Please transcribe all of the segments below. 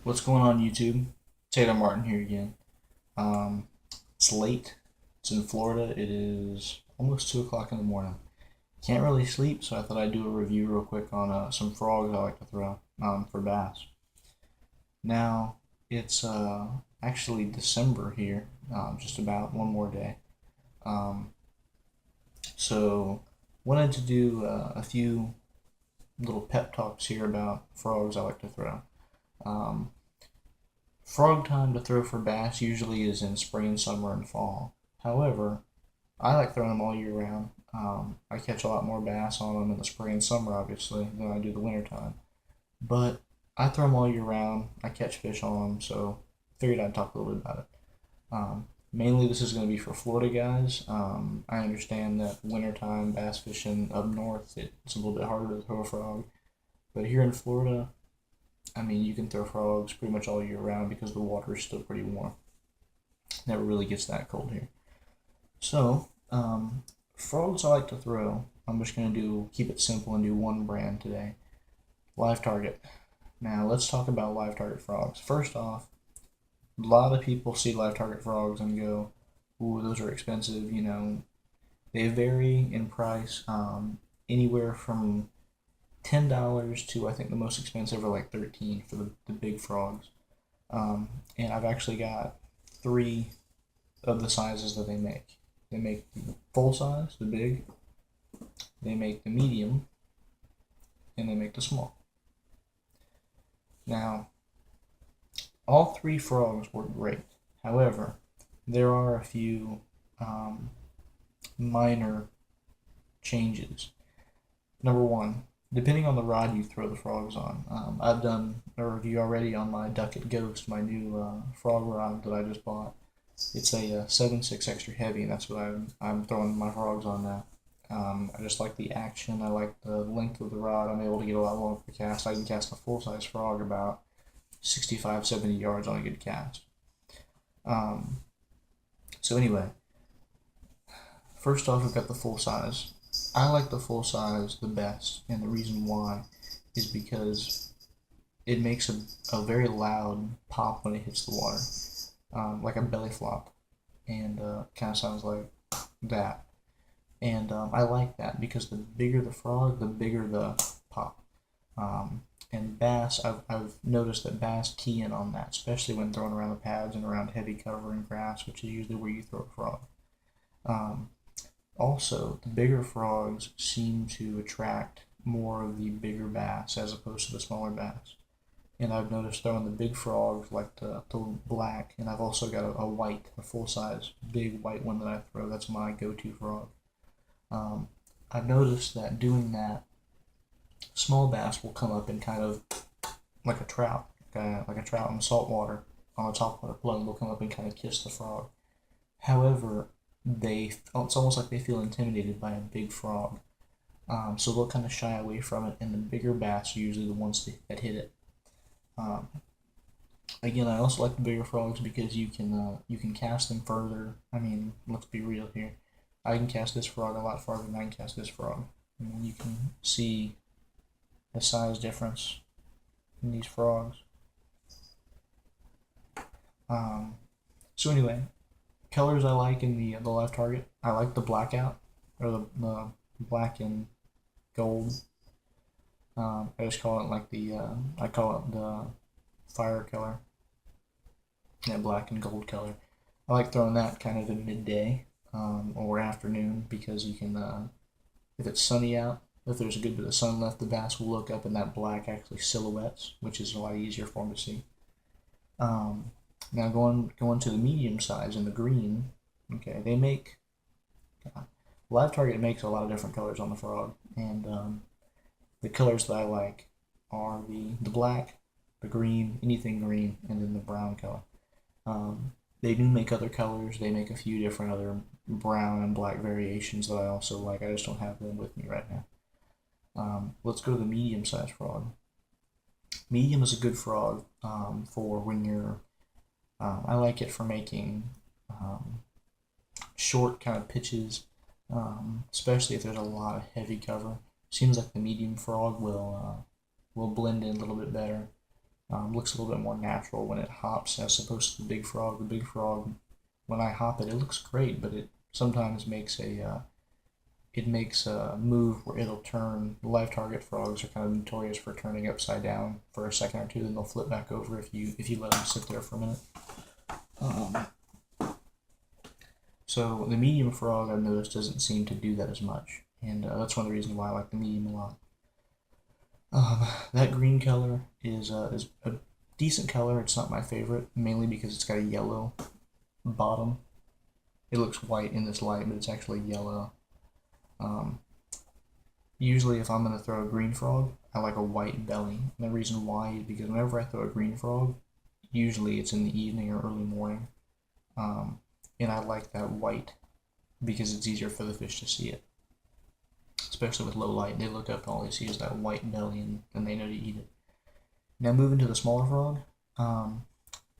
What's going on, YouTube? Taylor Martin here again. Um, it's late. It's in Florida. It is almost 2 o'clock in the morning. Can't really sleep, so I thought I'd do a review real quick on some frogs I like to throw for bass. Now, it's actually December here, just about one more day. Um, so, wanted to do a few little pep talks here about frogs I like to throw. Um, Frog time to throw for bass usually is in spring, summer, and fall. However, I like throwing them all year round. I catch a lot more bass on them in the spring and summer, obviously, than I do the winter time. But I throw them all year round. I catch fish on them, so figured I'd talk a little bit about it. Mainly, this is going to be for Florida guys. I understand that wintertime bass fishing up north, it's a little bit harder to throw a frog. But here in Florida, I mean, you can throw frogs pretty much all year round because the water is still pretty warm. Never really gets that cold here. So, frogs I like to throw. I'm just gonna keep it simple and do one brand today. Live target. Now let's talk about live target frogs. First off, a lot of people see live target frogs and go, "Ooh, those are expensive." They vary in price, anywhere from $10 to I think the most expensive are like 13 for the big frogs. And I've actually got three of the sizes that they make. They make the full size, the big, they make the medium, and they make the small. Now, all three frogs work great. However, there are a few minor changes. Number one, depending on the rod you throw the frogs on. I've done a review already on my Ducket Ghost, my new frog rod that I just bought. It's a 7.6 extra heavy, and that's what I'm throwing my frogs on now. I just like the action. I like the length of the rod. I'm able to get a lot longer cast. I can cast a full size frog about 65, 70 yards on a good cast. Um, so anyway, first off, we've got the full size. I like the full size the best, and the reason why is because it makes a very loud pop when it hits the water, like a belly flop, and kind of sounds like that. And I like that because the bigger the frog, the bigger the pop. And bass, I've noticed that bass key in on that, especially when thrown around the pads and around heavy cover and grass, which is usually where you throw a frog. Um, Also, the bigger frogs seem to attract more of the bigger bass as opposed to the smaller bass. And I've noticed throwing the big frogs like the black, and I've also got a white, a full size, big white one that I throw. That's my go to frog. Um, I've noticed that doing that, small bass will come up and kind of like a trout, like a trout in salt water on a topwater plug. They'll come up and kind of kiss the frog. However, it's almost like they feel intimidated by a big frog, so they'll kind of shy away from it. And the bigger bass are usually the ones that hit it. Um, Again, I also like the bigger frogs because you can cast them further. I mean, let's be real here. I can cast this frog a lot farther than I can cast this frog. I mean, you can see the size difference in these frogs. Um, so anyway, colors I like in the live target. I like the blackout or the black and gold. I just call it like I call it the fire color, that black and gold color. I like throwing that kind of in midday or afternoon because you can, if it's sunny out, if there's a good bit of sun left, the bass will look up and that black actually silhouettes, which is a lot easier for them to see. Um, Now going to the medium size and the green. Okay, they make Live Target makes a lot of different colors on the frog, and the colors that I like are the black, the green, anything green, and then the brown color. They do make other colors. They make a few different other brown and black variations that I also like. I just don't have them with me right now. Let's go to the medium sized frog. Medium is a good frog for when you're. I like it for making short kind of pitches, especially if there's a lot of heavy cover. Seems like the medium frog will blend in a little bit better. Looks a little bit more natural when it hops as opposed to the big frog. The big frog, when I hop it, it looks great, but it sometimes makes a move where it'll turn. Live target frogs are kind of notorious for turning upside down for a second or two, then they'll flip back over if you let them sit there for a minute. Um, so the medium frog I've noticed doesn't seem to do that as much, and that's one of the reasons why I like the medium a lot. That green color is a decent color. It's not my favorite, mainly because it's got a yellow bottom. It looks white in this light, but it's actually yellow. Um, Usually, if I'm going to throw a green frog, I like a white belly. And the reason why is because whenever I throw a green frog, usually it's in the evening or early morning. Um, and I like that white because it's easier for the fish to see it. Especially with low light, they look up and all they see is that white belly and they know to eat it. Now, moving to the smaller frog.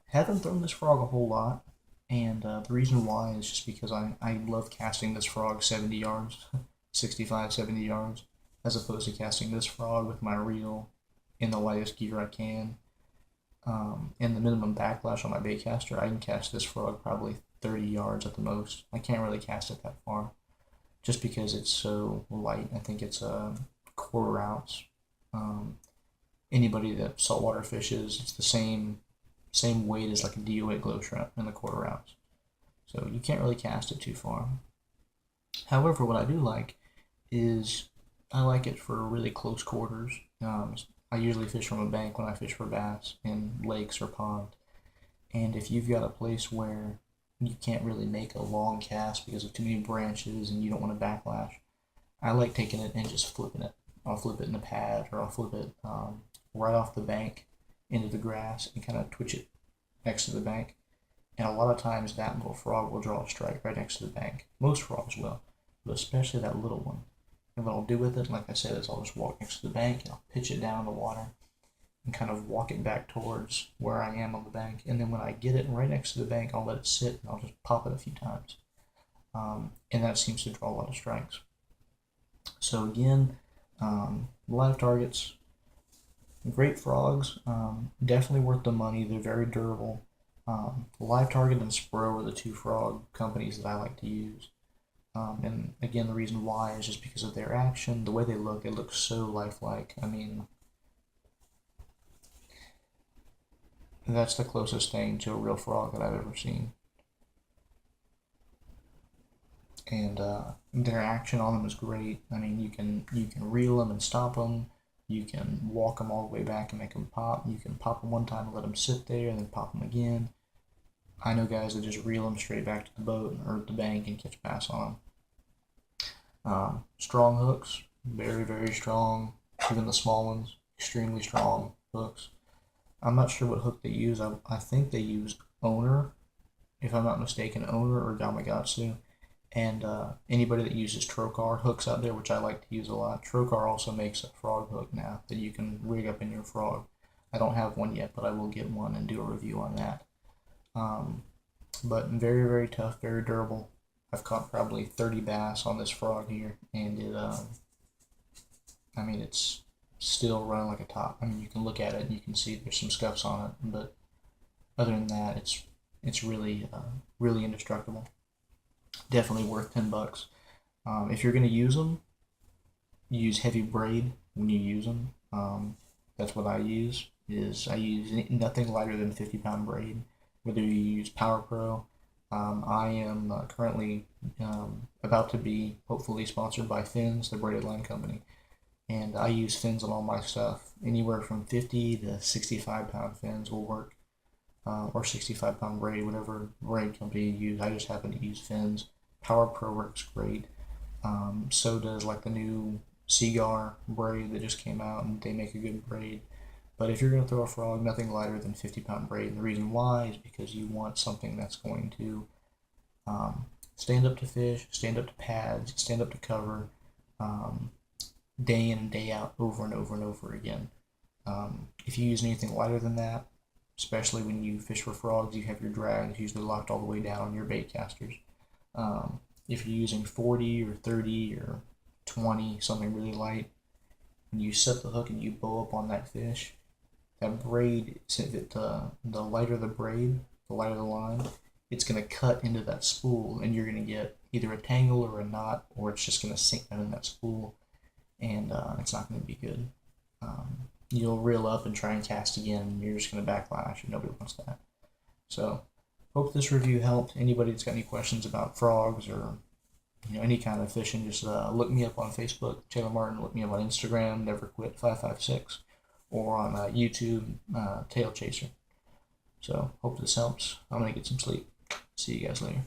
Haven't thrown this frog a whole lot. And the reason why is just because I love casting this frog 70 yards, 65, 70 yards, as opposed to casting this frog with my reel in the lightest gear I can. And the minimum backlash on my baitcaster, I can cast this frog probably 30 yards at the most. I can't really cast it that far just because it's so light. I think it's a quarter ounce. Um, Anybody that saltwater fishes, it's the same weight as like a DO8 glow shrimp in the quarter ounce. So you can't really cast it too far. However, what I do like is I like it for really close quarters. I usually fish from a bank when I fish for bass in lakes or ponds. And if you've got a place where you can't really make a long cast because of too many branches and you don't want to backlash, I like taking it and just flipping it. I'll flip it in a pad or I'll flip it right off the bank into the grass and kind of twitch it next to the bank. And a lot of times that little frog will draw a strike right next to the bank. Most frogs will, but especially that little one. And what I'll do with it, like I said, is I'll just walk next to the bank and I'll pitch it down in the water and kind of walk it back towards where I am on the bank. And then when I get it right next to the bank, I'll let it sit and I'll just pop it a few times. And that seems to draw a lot of strikes. So again, live targets, great frogs, definitely worth the money. They're very durable. Live Target and Spro are the two frog companies that I like to use. And again, the reason why is just because of their action, the way they look so lifelike. I mean, that's the closest thing to a real frog that I've ever seen. And their action on them is great. I mean, you can reel them and stop them. You can walk them all the way back and make them pop. You can pop them one time and let them sit there, and then pop them again. I know guys that just reel them straight back to the boat or the bank and catch bass on them. Strong hooks, very, very strong. Even the small ones, extremely strong hooks. I'm not sure what hook they use. I think they use Owner, if I'm not mistaken, Owner or Gamakatsu. And anybody that uses Trokar hooks out there, which I like to use a lot. Trokar also makes a frog hook now that you can rig up in your frog. I don't have one yet, but I will get one and do a review on that. But very, very tough, very durable. I've caught probably 30 bass on this frog here, and I mean, it's still running like a top. I mean, you can look at it and you can see there's some scuffs on it, but other than that, it's really, really indestructible. Definitely worth $10. If you're gonna use them, use heavy braid when you use them. That's what I use. I use nothing lighter than 50-pound braid. Whether you use Power Pro, I am currently about to be hopefully sponsored by Fins, the braided line company, and I use fins on all my stuff. Anywhere from 50 to 65-pound fins will work, or 65-pound braid, whatever braid company you use. I just happen to use fins. Power Pro works great. So does like the new Seagar braid that just came out, and they make a good braid. But if you're going to throw a frog, nothing lighter than 50-pound braid. And the reason why is because you want something that's going to stand up to fish, stand up to pads, stand up to cover, um, day in and day out, over and over and over again. If you use anything lighter than that, especially when you fish for frogs, you have your drags usually locked all the way down on your bait casters. If you're using 40 or 30 or 20, something really light, when you set the hook and you bow up on that fish, that braid, the lighter the braid, the lighter the line, it's going to cut into that spool, and you're going to get either a tangle or a knot, or it's just going to sink down in that spool, and it's not going to be good. You'll reel up and try and cast again, and you're just going to backlash, and nobody wants that. So, hope this review helped. Anybody that's got any questions about frogs or any kind of fishing, just look me up on Facebook, Taylor Martin. Look me up on Instagram, Never Quit 556, or on YouTube, Tail Chaser. So, hope this helps. I'm gonna get some sleep. See you guys later.